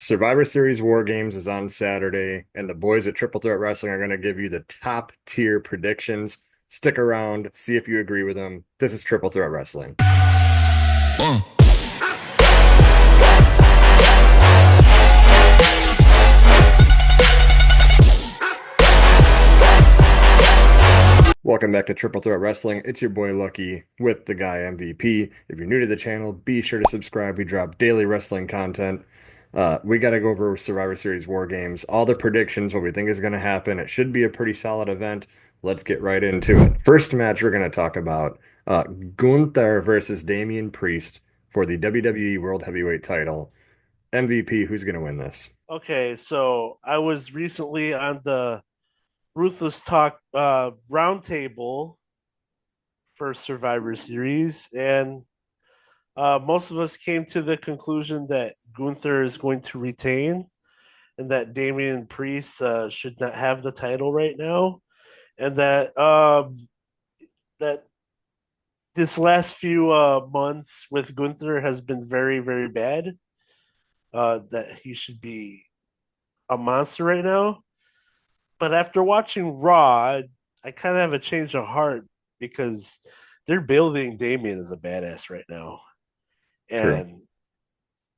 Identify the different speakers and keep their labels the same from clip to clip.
Speaker 1: Survivor Series War Games is on Saturday, and the boys at Triple Threat Wrestling are going to give you the top tier predictions. Stick around, see if you agree with them. This is Triple Threat Wrestling. Welcome back to Triple Threat Wrestling. It's your boy Lucky with the guy MVP. If you're new to the channel, be sure to subscribe. We drop daily wrestling content. We got to go over Survivor Series War Games, all the predictions, what we think is going to happen. It should be a pretty solid event. Let's get right into it. First match we're going to talk about Gunther versus Damian Priest for the WWE World Heavyweight title. MVP, who's going to win this?
Speaker 2: Okay, so I was recently on the Ruthless Talk roundtable for Survivor Series, and most of us came to the conclusion that Gunther is going to retain, and that Damian Priest should not have the title right now, and that this last few months with Gunther has been very, very bad. That he should be a monster right now. But after watching Raw, I kind of have a change of heart because they're building Damien as a badass right now,
Speaker 1: True.
Speaker 2: and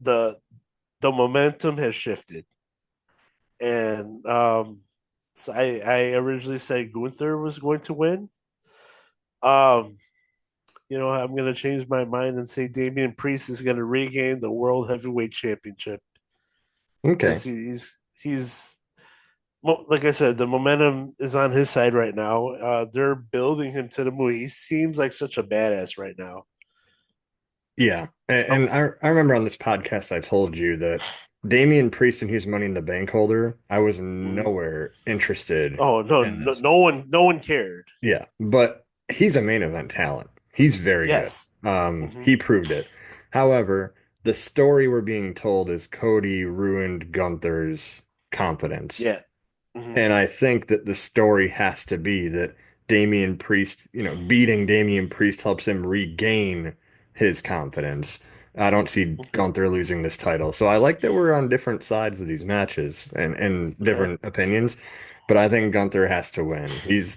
Speaker 2: the the momentum has shifted. And so I originally said Gunther was going to win. Um, I'm going to change my mind and say Damian Priest is going to regain the World Heavyweight Championship
Speaker 1: Okay.
Speaker 2: because he's like I said, the momentum is on his side right now. They're building him to the moon. He seems like such a badass right now.
Speaker 1: Yeah. And I remember on this podcast I told you that Damian Priest and his Money in the Bank holder, I was
Speaker 2: Mhm.
Speaker 1: nowhere interested
Speaker 2: Oh no,
Speaker 1: in
Speaker 2: no,
Speaker 1: this.
Speaker 2: no one cared.
Speaker 1: Yeah, but he's a main event talent. He's very good.
Speaker 2: Yes.
Speaker 1: He
Speaker 2: Hmm.
Speaker 1: proved it. However, the story we're being told is Cody ruined Gunther's confidence.
Speaker 2: Yeah. Hmm.
Speaker 1: And I think that the story has to be that Damian Priest, beating Damian Priest helps him regain his confidence. I don't see
Speaker 2: Hmm.
Speaker 1: Gunther losing this title. So I like that we're on different sides of these matches and
Speaker 2: Okay.
Speaker 1: different opinions, but I think Gunther has to win. He's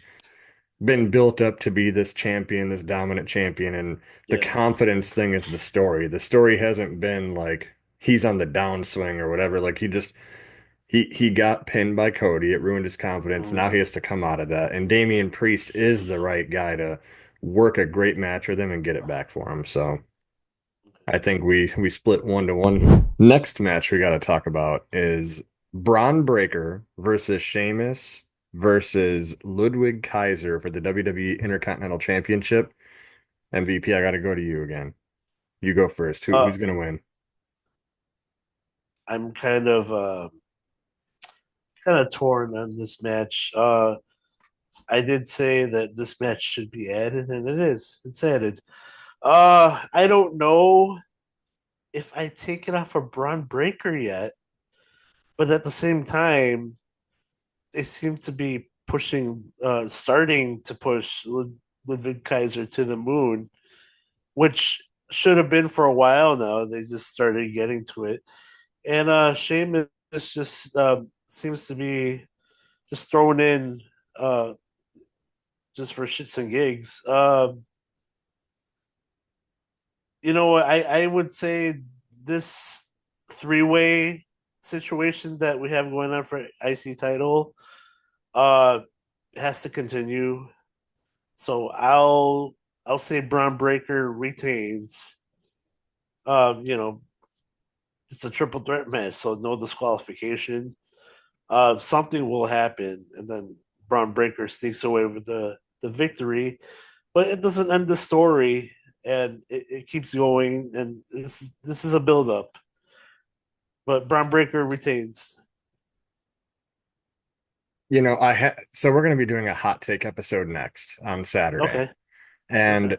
Speaker 1: been built up to be this champion, this dominant champion, and the
Speaker 2: Yeah.
Speaker 1: confidence thing is the story. The story hasn't been like he's on the downswing or whatever. Like he got pinned by Cody. It ruined his confidence.
Speaker 2: Hmm.
Speaker 1: Now he has to come out of that. And Damian Priest is the right guy to work a great match with him and get it back for him. So I think we split 1-1. Next match we got to talk about is Braun Breaker versus Sheamus versus Ludwig Kaiser for the WWE Intercontinental Championship. MVP, I got to go to you again. You go first.
Speaker 2: Uh,
Speaker 1: Who's gonna win?
Speaker 2: I'm kind of torn on this match. I did say that this match should be added, and it is. It's added. I don't know if I take it off of Braun Breaker yet, but at the same time, they seem to be starting to push Ludwig Kaiser to the moon, which should have been for a while now. They just started getting to it, and Sheamus just seems to be just thrown in uh, just for shits and gigs. I would say this three-way situation that we have going on for IC title uh has to continue. So I'll say Braun Breaker retains. You know, it's a triple threat match, so no disqualification. Something will happen, and then Braun Breaker sneaks away with the victory, but it doesn't end the story, and it keeps going, and this is a build up. But Braun Breaker retains.
Speaker 1: So we're gonna be doing a hot take episode next on Saturday.
Speaker 2: Okay, okay.
Speaker 1: And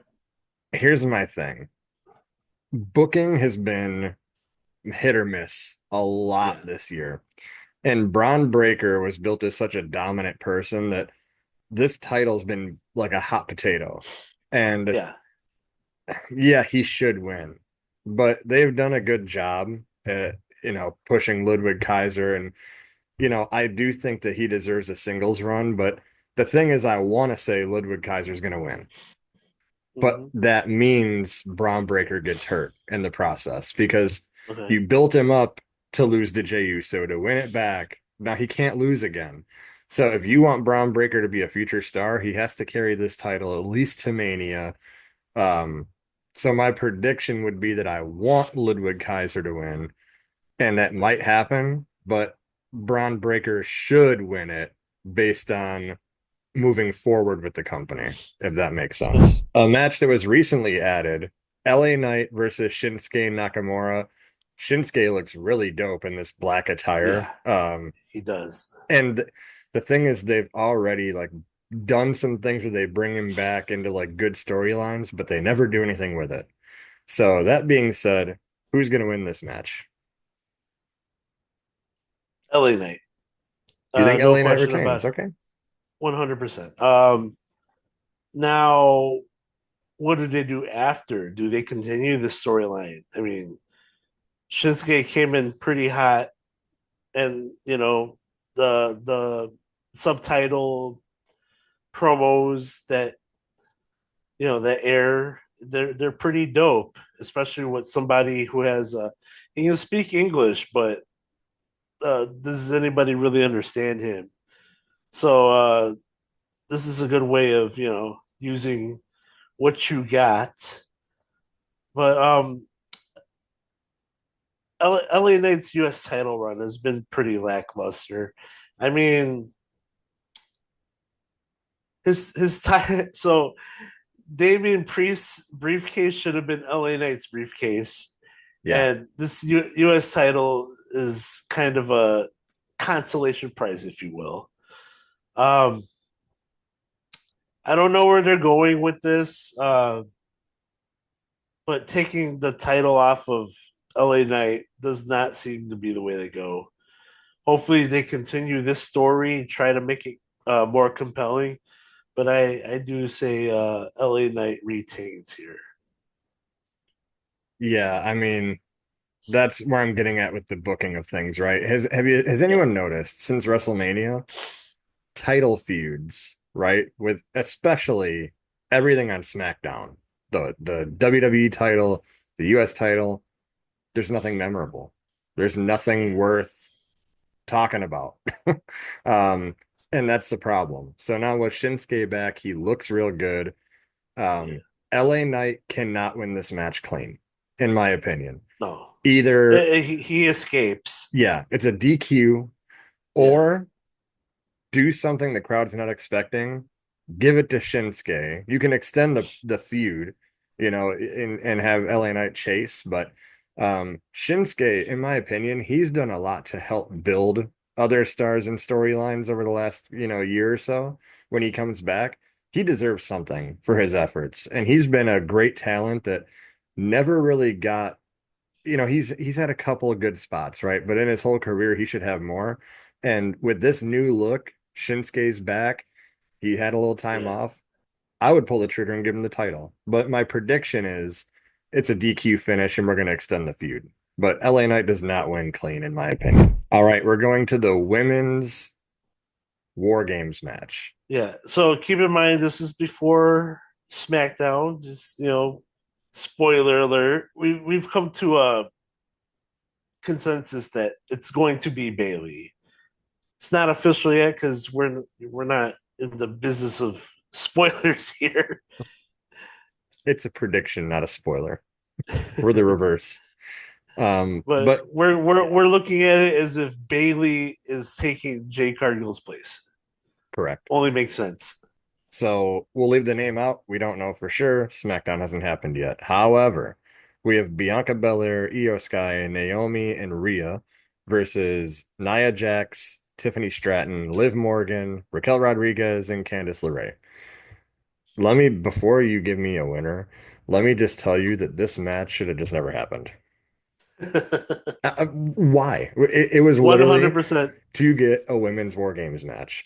Speaker 1: here's my thing. Booking has been hit or miss a lot
Speaker 2: Yeah,
Speaker 1: this year. And Braun Breaker was built as such a dominant person that this title's been like a hot potato. And
Speaker 2: yeah.
Speaker 1: yeah, he should win. But they've done a good job at pushing Ludwig Kaiser. And, I do think that he deserves a singles run, but the thing is, I want to say Ludwig Kaiser's going to win. But
Speaker 2: Hmm.
Speaker 1: that means Braun Breaker gets hurt in the process because
Speaker 2: Okay.
Speaker 1: you built him up to lose to Jey Uso to win it back. Now he can't lose again. So if you want Braun Breaker to be a future star, he has to carry this title at least to Mania. Um, so my prediction would be that I want Ludwig Kaiser to win, and that might happen, but Braun Breaker should win it based on moving forward with the company, if that makes
Speaker 2: Okay.
Speaker 1: sense. A match that was recently added, LA Knight versus Shinsuke Nakamura. Shinsuke looks really dope in this black attire.
Speaker 2: Yeah, he does.
Speaker 1: And the thing is, they've already like done some things where they bring him back into like good storylines, but they never do anything with it. So that being said, who's going to win this match?
Speaker 2: LA Knight.
Speaker 1: You think
Speaker 2: No
Speaker 1: LA Knight
Speaker 2: question about
Speaker 1: retains?
Speaker 2: it.
Speaker 1: Okay.
Speaker 2: 100%. Now, what do they do after? Do they continue the storyline? I mean, Shinsuke came in pretty hot, and the subtitle promos that air, they're pretty dope, especially with somebody who has he can speak English, but does anybody really understand him? So this is a good way of using what you got. But LA Knight's U.S. title run has been pretty lackluster. I mean, his time. So Damian Priest's briefcase should have been LA Knight's briefcase,
Speaker 1: Yeah.
Speaker 2: and this U.S. title is kind of a consolation prize, if you will. Um, I don't know where they're going with this, but taking the title off of LA Knight does not seem to be the way to go. Hopefully, they continue this story and try to make it more compelling. But I do say LA Knight retains here.
Speaker 1: Yeah. I mean, that's where I'm getting at with the booking of things, right? Has
Speaker 2: Yeah,
Speaker 1: anyone noticed since WrestleMania title feuds, right? With especially everything on SmackDown, the WWE title, the US title, there's nothing memorable. There's nothing
Speaker 2: yeah,
Speaker 1: worth talking about. Um, and that's the problem. So now with Shinsuke back, he looks real good.
Speaker 2: yeah.
Speaker 1: LA Knight cannot win this match clean, in my opinion.
Speaker 2: No,
Speaker 1: Either,
Speaker 2: he escapes.
Speaker 1: yeah, it's a DQ,
Speaker 2: Yeah,
Speaker 1: or do something the crowd's not expecting. Give it to Shinsuke. You can extend the feud, and have LA Knight chase, but Shinsuke, in my opinion, he's done a lot to help build other stars and storylines over the last, year or so. When he comes back, he deserves something for his efforts. And he's been a great talent that never really got, he's had a couple of good spots, right? But in his whole career, he should have more. And with this new look, Shinsuke's back. He had a little time
Speaker 2: yeah.
Speaker 1: off. I would pull the trigger and give him the title. But my prediction is it's a DQ finish and we're going to extend the feud. But LA Knight does not win clean, in my opinion. All right, we're going to the women's War Games match.
Speaker 2: Yeah. So keep in mind this is before SmackDown. Just spoiler alert. We've come to a consensus that it's going to be Bailey. It's not official yet because we're not in the business of spoilers here.
Speaker 1: It's a prediction, not a spoiler. We're the reverse.
Speaker 2: But
Speaker 1: But
Speaker 2: we're looking at it as if Bailey is taking Jay Cargill's place.
Speaker 1: correct.
Speaker 2: Only makes sense.
Speaker 1: So we'll leave the name out. We don't know for sure. SmackDown hasn't happened yet. However, we have Bianca Belair, Io Sky, Naomi, and Rhea versus Nia Jax, Tiffany Stratton, Liv Morgan, Raquel Rodriguez, and Candice LeRae. Before you give me a winner, let me just tell you that this match should have just never happened. Why? It was literally
Speaker 2: 100%.
Speaker 1: to get a women's War Games match.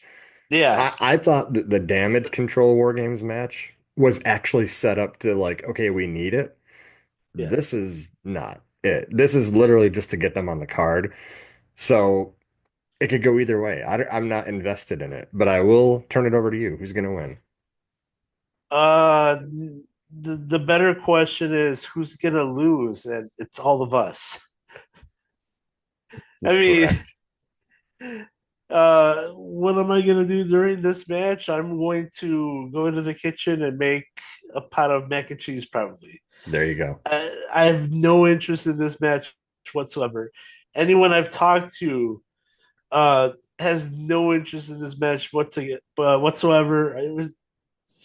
Speaker 2: Yeah.
Speaker 1: I thought that the damage control War Games match was actually set up to like, okay, we need it.
Speaker 2: Yeah.
Speaker 1: This is not. it. This is literally just to get them on the card. So it could go either way. I'm not invested in it, but I will turn it over to you. Who's going to win?
Speaker 2: Uh, the better question is who's gonna lose, and it's all of us. I
Speaker 1: That's
Speaker 2: mean,
Speaker 1: correct.
Speaker 2: what am I gonna do during this match? I'm going to go into the kitchen and make a pot of mac and cheese, probably.
Speaker 1: There you go.
Speaker 2: I have no interest in this match whatsoever. Anyone I've talked to has no interest in this match whatsoever. It was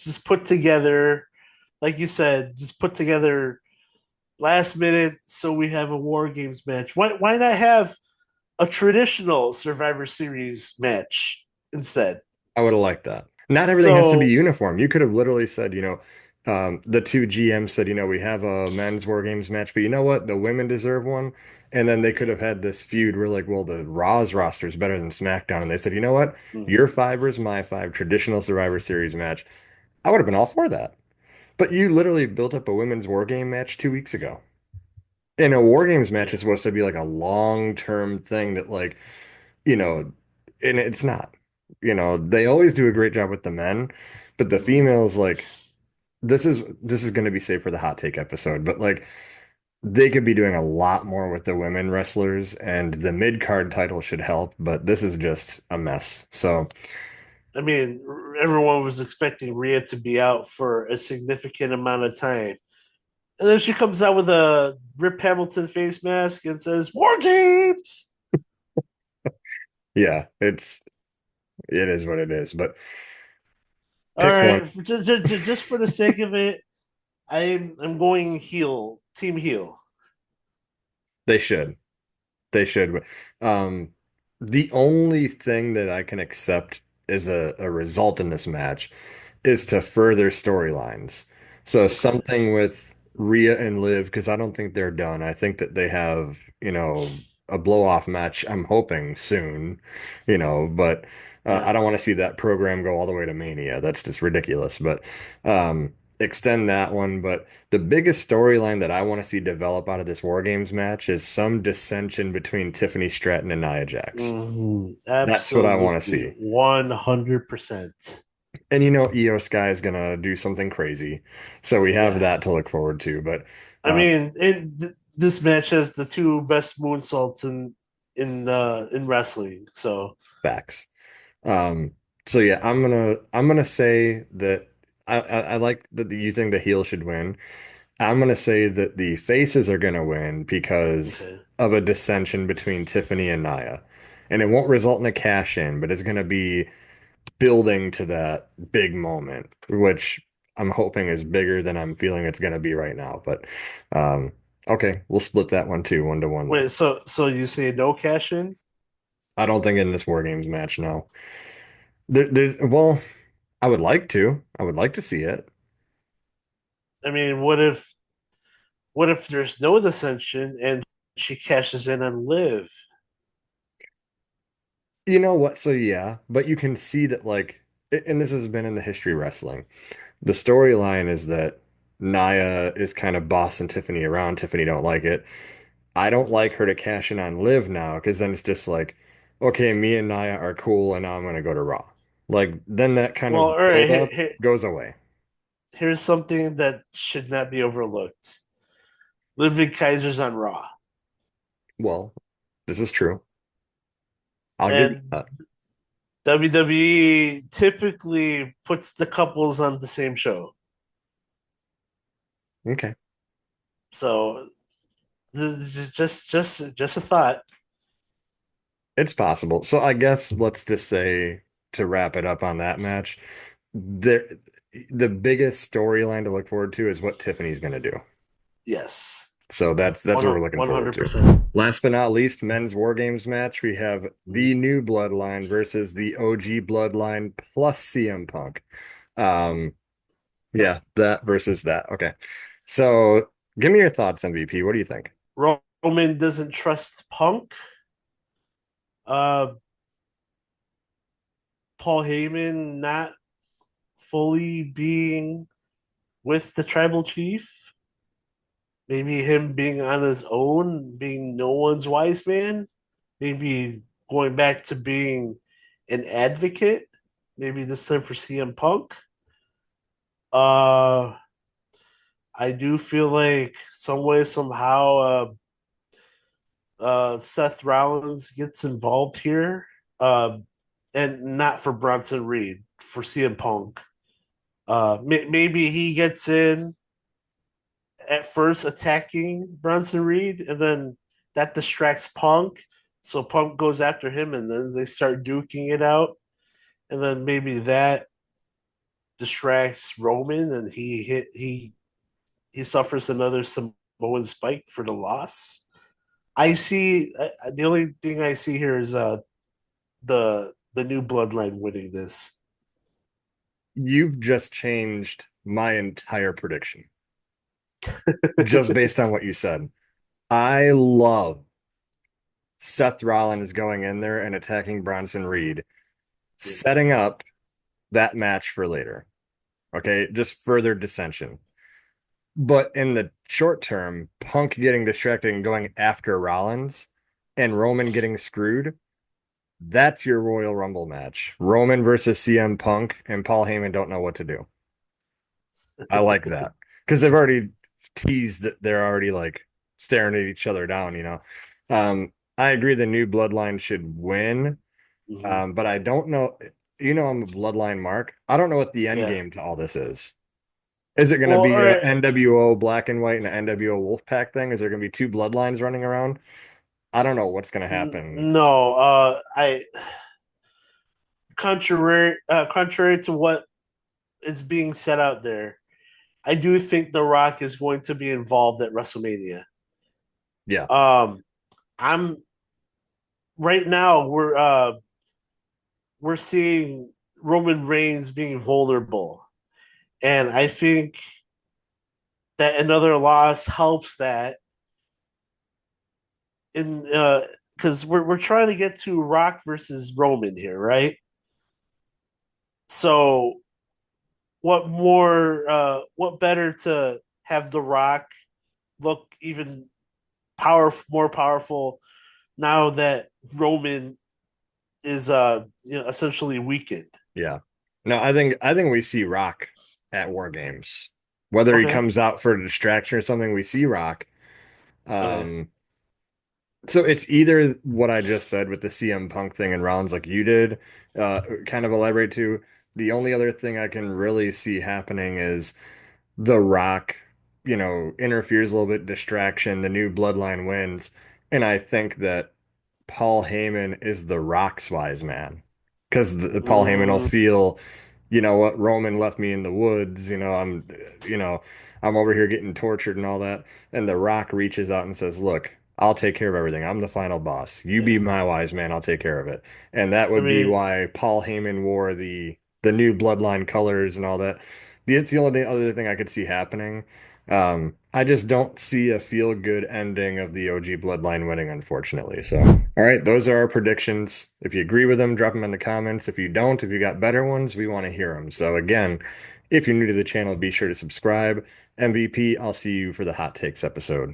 Speaker 2: just put together, like you said, just put together last minute so we have a War Games match. Why not have a traditional Survivor Series match instead?
Speaker 1: I would have liked that. Not everything has to be
Speaker 2: So,
Speaker 1: uniform. You could have literally said, the two GMs said, we have a men's War Games match, but you know what? The women deserve one. And then they could have had this feud where, like, well, the Raw's roster is better than SmackDown. And they said, you know what? Your five versus my five, traditional Survivor Series match. I would have been all for that. But you literally built up a women's War Game match 2 weeks ago. And a War Games match
Speaker 2: yeah.
Speaker 1: is supposed to be like a long-term thing that, like, you know, and it's not. They always do a great job with the men, but the females, like, this is going to be safe for the hot take episode, but like they could be doing a lot more with the women wrestlers, and the mid card title should help, but this is just a mess. So
Speaker 2: I mean, everyone was expecting Rhea to be out for a significant amount of time. And then she comes out with a Rip Hamilton face mask and says, War Games!
Speaker 1: yeah, it is what it is. But
Speaker 2: All
Speaker 1: pick one.
Speaker 2: right, just for the sake of it, I'm going heel, team heel.
Speaker 1: They should. They should. Um, the only thing that I can accept as a result in this match is to further storylines. So
Speaker 2: Okay.
Speaker 1: something with Rhea and Liv, because I don't think they're done. I think that they have, a blow-off match, I'm hoping soon, but
Speaker 2: Yeah.
Speaker 1: I don't want to see that program go all the way to Mania. That's just ridiculous. But extend that one. But the biggest storyline that I want to see develop out of this War Games match is some dissension between Tiffany Stratton and Nia Jax. That's what I want to
Speaker 2: Absolutely.
Speaker 1: see.
Speaker 2: 100%.
Speaker 1: And Io Sky is gonna do something crazy. So we have
Speaker 2: Yeah.
Speaker 1: that to look forward to. But
Speaker 2: I
Speaker 1: um
Speaker 2: mean, this match has the two best moonsaults in wrestling. So,
Speaker 1: facts. Um so yeah, I'm gonna say that I like that you think the heel should win. I'm gonna say that the faces are gonna win because
Speaker 2: okay.
Speaker 1: of a dissension between Tiffany and Nia. And it won't result in a cash in, but it's gonna be building to that big moment, which I'm hoping is bigger than I'm feeling it's going to be right now. But um, okay, we'll split that one too, 1-1 then.
Speaker 2: Wait, so you say no cash in?
Speaker 1: I don't think in this War Games match, no. Well, I would like to. I would like to see it.
Speaker 2: I mean, what if there's no dissension and she cashes in on Liv?
Speaker 1: You know what? So yeah, but you can see that, like, and this has been in the history of wrestling. The storyline is that Nia is kind of bossing Tiffany around. Tiffany don't like it. I don't like her to cash in on Liv now because then it's just like, okay, me and Nia are cool, and now I'm gonna go to Raw. Like then that kind
Speaker 2: Well,
Speaker 1: of
Speaker 2: all right.
Speaker 1: build up goes away.
Speaker 2: Here's something that should not be overlooked. Liv Kaiser's on Raw,
Speaker 1: Well, this is true. I'll give you
Speaker 2: and
Speaker 1: that.
Speaker 2: WWE typically puts the couples on the same show.
Speaker 1: Okay,
Speaker 2: So just a thought.
Speaker 1: it's possible. So I guess let's just say to wrap it up on that match, there, the biggest storyline to look forward to is what Tiffany's gonna do.
Speaker 2: Yes,
Speaker 1: So that's what we're looking
Speaker 2: one
Speaker 1: forward
Speaker 2: hundred
Speaker 1: to.
Speaker 2: percent.
Speaker 1: Last but not least, men's War Games match. We have the new Bloodline versus the OG Bloodline plus CM Punk. Um, yeah, that versus that. Okay. So give me your thoughts, MVP. What do you think?
Speaker 2: Roman doesn't trust Punk. Uh, Paul Heyman not fully being with the tribal chief. maybe him being on his own, being no one's wise man, maybe going back to being an advocate, maybe this time for CM Punk. Uh, I do feel like some way, somehow, Seth Rollins gets involved here, uh, and not for Bronson Reed, for CM Punk. Maybe he gets in at first attacking Bronson Reed, and then that distracts Punk. So Punk goes after him, and then they start duking it out, and then maybe that distracts Roman, and he suffers another Samoan spike for the loss. I see the only thing I see here is the new bloodline winning this.
Speaker 1: You've just changed my entire prediction just based on what you said. I love Seth Rollins going in there and attacking Bronson Reed, setting up that match for later. Okay, just further dissension. But in the short term, Punk getting distracted and going after Rollins and Roman getting screwed, that's your Royal Rumble match. Roman versus CM Punk, and Paul Heyman don't know what to do. I like that because they've already teased that they're already like staring at each other down, you know. I agree the new bloodline should win,
Speaker 2: Mm-hmm.
Speaker 1: but I don't know. You know, I'm a bloodline mark. I don't know what the end
Speaker 2: Yeah.
Speaker 1: game to all this is. Is it going to
Speaker 2: Well, all
Speaker 1: be a
Speaker 2: right.
Speaker 1: NWO Black and White and an NWO Wolfpack thing? Is there going to be two bloodlines running around? I don't know what's going to happen.
Speaker 2: No, I contrary to what is being said out there, I do think The Rock is going to be involved at WrestleMania.
Speaker 1: Yeah,
Speaker 2: Um, I'm right now we're seeing Roman Reigns being vulnerable, and I think that another loss helps that in because we're trying to get to Rock versus Roman here, right? So what better to have The Rock look even more powerful now that Roman is essentially weakened.
Speaker 1: yeah. No, I think we see Rock at War Games. Whether he
Speaker 2: Okay.
Speaker 1: comes out for a distraction or something, we see Rock.
Speaker 2: Okay.
Speaker 1: Um, so it's either what I just said with the CM Punk thing and Rollins like you did, kind of elaborate to. The only other thing I can really see happening is The Rock, interferes a little bit, distraction, the new bloodline wins. And I think that Paul Heyman is the Rock's wise man. Because Paul Heyman will
Speaker 2: Mm,
Speaker 1: feel, you know what, Roman left me in the woods, you know, I'm over here getting tortured and all that. And the Rock reaches out and says, look, I'll take care of everything. I'm the final boss. You be
Speaker 2: yeah.
Speaker 1: my wise man, I'll take care of it. And that
Speaker 2: I
Speaker 1: would be
Speaker 2: mean,
Speaker 1: why Paul Heyman wore the new bloodline colors and all that. It's the only other thing I could see happening. I just don't see a feel good ending of the OG Bloodline winning, unfortunately. So, all right, those are our predictions. If you agree with them, drop them in the comments. If you don't, if you got better ones, we want to hear them. So, again, if you're new to the channel, be sure to subscribe. MVP, I'll see you for the hot takes episode.